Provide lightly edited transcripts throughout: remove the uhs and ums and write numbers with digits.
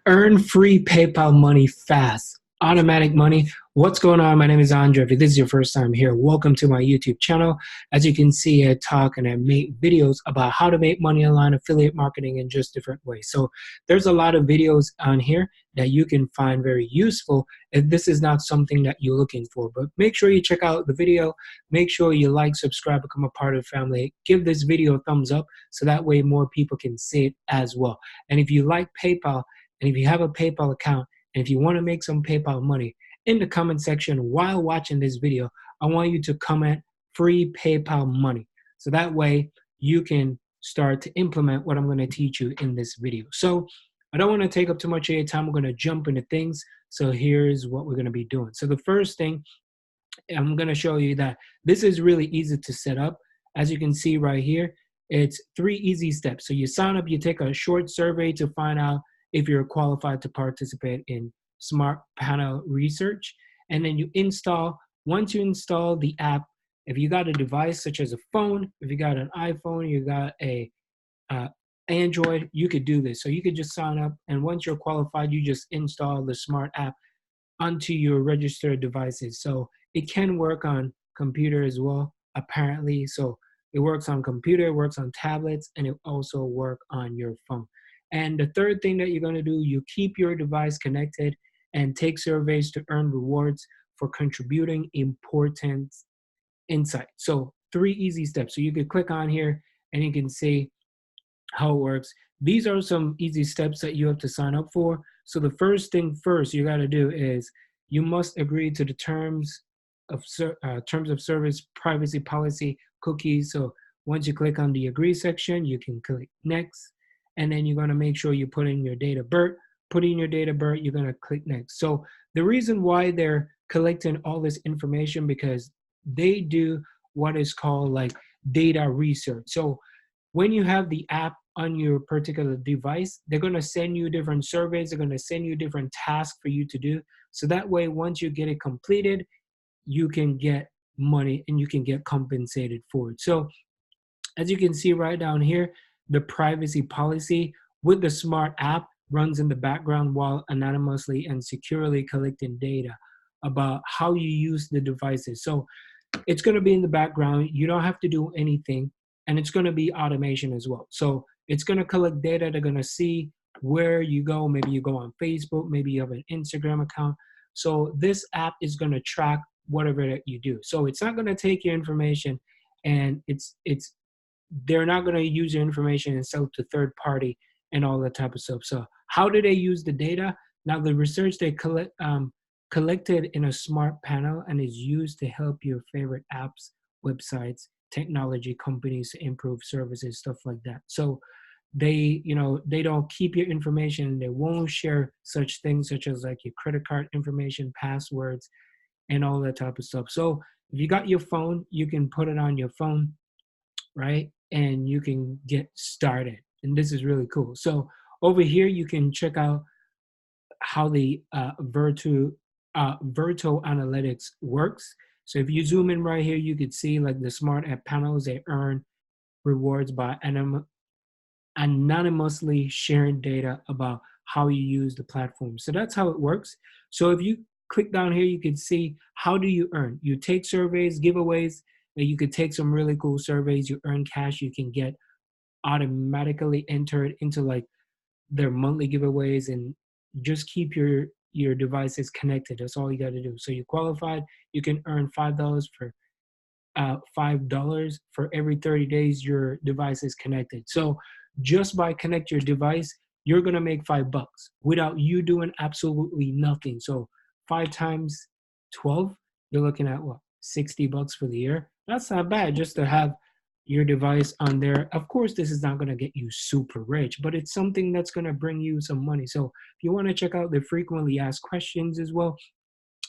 Earn free PayPal money fast. Automatic money. What's going on? My name is Andre. If this is your first time here, welcome to my YouTube channel. As you can see, I talk and I make videos about how to make money online, affiliate marketing in just different ways. So there's a lot of videos on here that you can find very useful if this is not something that you're looking for. But make sure you check out the video. Make sure you like, subscribe, become a part of the family. Give this video a thumbs up so that way more people can see it as well. And if you like PayPal, and if you have a PayPal account, and if you want to make some PayPal money, in the comment section while watching this video, I want you to comment free PayPal money. So that way you can start to implement what I'm going to teach you in this video. So I don't want to take up too much of your time. We're going to jump into things. So here's what we're going to be doing. So the first thing, I'm going to show you that this is really easy to set up. As you can see right here, it's 3 easy steps. So you sign up, you take a short survey to find out if you're qualified to participate in Smart Panel Research. And then you install, once you install the app, if you got a device such as a phone, if you got an iPhone, you got a Android, you could do this. So you could just sign up, and once you're qualified, you just install the Smart app onto your registered devices. So it can work on computer as well, apparently. So it works on computer, it works on tablets, and it also works on your phone. And the third thing that you're going to do, you keep your device connected and take surveys to earn rewards for contributing important insight. So 3 easy steps. So you could click on here and you can see how it works. These are some easy steps that you have to sign up for. So the first thing first you got to do is you must agree to the terms of service, privacy policy, cookies. So once you click on the agree section, you can click next, and then you're going to make sure you put in your date of birth. Put in your date of birth, you're going to click next. So the reason why they're collecting all this information, because they do what is called like data research. So when you have the app on your particular device, they're going to send you different surveys. They're going to send you different tasks for you to do. So that way, once you get it completed, you can get money and you can get compensated for it. So as you can see right down here, the privacy policy with the Smart app runs in the background while anonymously and securely collecting data about how you use the devices. So it's going to be in the background. You don't have to do anything, and it's going to be automation as well. So it's going to collect data. They're going to see where you go. Maybe you go on Facebook, maybe you have an Instagram account. So this app is going to track whatever that you do. So it's not going to take your information, and they're not going to use your information and sell to third party and all that type of stuff. So how do they use the data? Now the research they collected in a Smart panel and is used to help your favorite apps, websites, technology companies to improve services, stuff like that. So they don't keep your information. They won't share such things such as like your credit card information, passwords, and all that type of stuff. So if you got your phone, you can put it on your phone, right? And you can get started. And this is really cool. So over here, you can check out how the Virtual Analytics works. So if you zoom in right here, you could see like the Smart app panels, they earn rewards by anonymously sharing data about how you use the platform. So that's how it works. So if you click down here, you can see how do you earn. You take surveys, giveaways, that you could take some really cool surveys, you earn cash, you can get automatically entered into like their monthly giveaways, and just keep your devices connected. That's all you got to do. So you qualified, you can earn $5 for every 30 days your device is connected. So just by connect your device, you're gonna make $5 without you doing absolutely nothing. So 5 times 12, you're looking at what, $60 for the year? That's not bad just to have your device on there. Of course, this is not gonna get you super rich, but it's something that's gonna bring you some money. So if you wanna check out the frequently asked questions as well,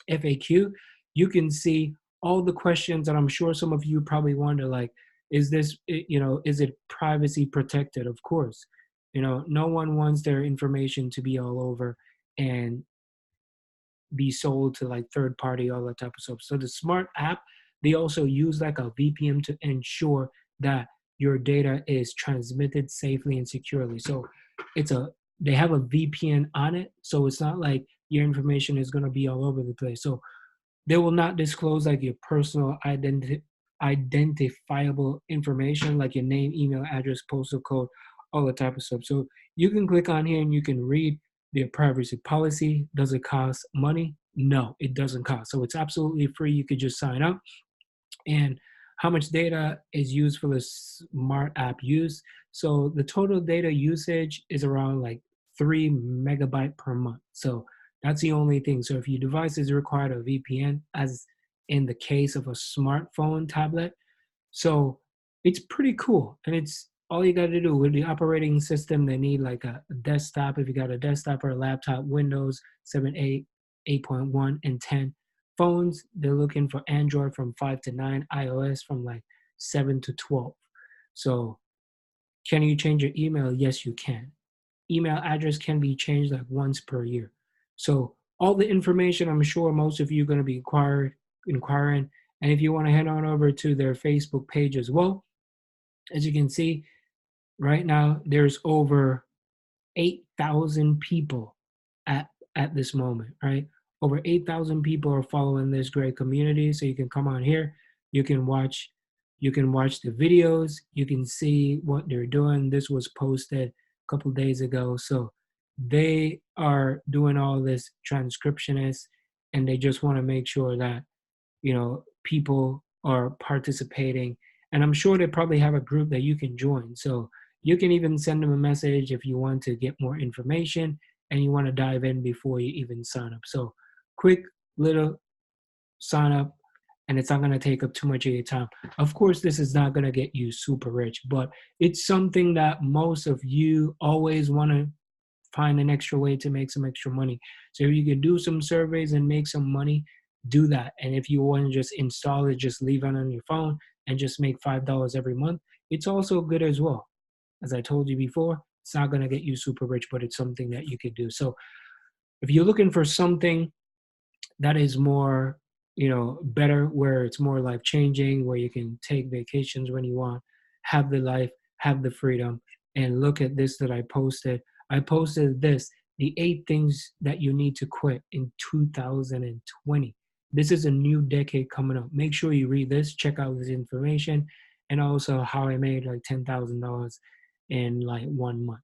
FAQ, you can see all the questions that I'm sure some of you probably wonder, like, is this, is it privacy protected? Of course, no one wants their information to be all over and be sold to like third party, all that type of stuff. So the Smart app, they also use like a VPN to ensure that your data is transmitted safely and securely. So it's a they have a VPN on it, so it's not like your information is going to be all over the place. So they will not disclose like your personal identifiable information, like your name, email address, postal code, all the type of stuff. So you can click on here and you can read their privacy policy. Does it cost money? No, it doesn't cost. So it's absolutely free. You could just sign up. And how much data is used for the smart app use? So the total data usage is around like 3 MB per month. So that's the only thing. So if your device is required a VPN, as in the case of a smartphone tablet, so it's pretty cool. And it's all you got to do with the operating system. They need like a desktop. If you got a desktop or a laptop, Windows 7, 8, 8.1, and 10. Phones, they're looking for Android from 5 to 9, iOS from like 7 to 12. So can you change your email? Yes, you can. Email address can be changed like once per year. So all the information, I'm sure most of you are going to be inquiring. And if you want to head on over to their Facebook page as well, as you can see, right now there's over 8,000 people at this moment, right? Over 8,000 people are following this great community. So you can come on here, you can watch the videos, you can see what they're doing. This was posted a couple days ago. So they are doing all this transcriptionist, and they just want to make sure that, people are participating. And I'm sure they probably have a group that you can join. So you can even send them a message if you want to get more information and you want to dive in before you even sign up. So quick little sign up, and it's not going to take up too much of your time. Of course, this is not going to get you super rich, but it's something that most of you always want to find an extra way to make some extra money. So if you can do some surveys and make some money, do that. And if you want to just install it, just leave it on your phone and just make $5 every month, it's also good as well. As I told you before, it's not going to get you super rich, but it's something that you could do. So if you're looking for something that is more, better, where it's more life changing, where you can take vacations when you want, have the life, have the freedom, and look at this that I posted. I posted this, the 8 things that you need to quit in 2020. This is a new decade coming up. Make sure you read this, check out this information, and also how I made like $10,000 in like 1 month,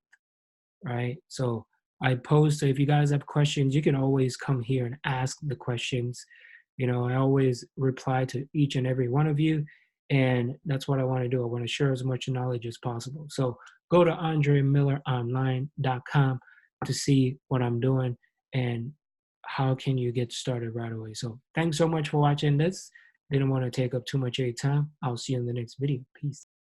right? So I post, so if you guys have questions, you can always come here and ask the questions. I always reply to each and every one of you, and that's what I want to do. I want to share as much knowledge as possible. So go to andremilleronline.com to see what I'm doing and how can you get started right away. So thanks so much for watching this. Didn't want to take up too much of your time. I'll see you in the next video. Peace.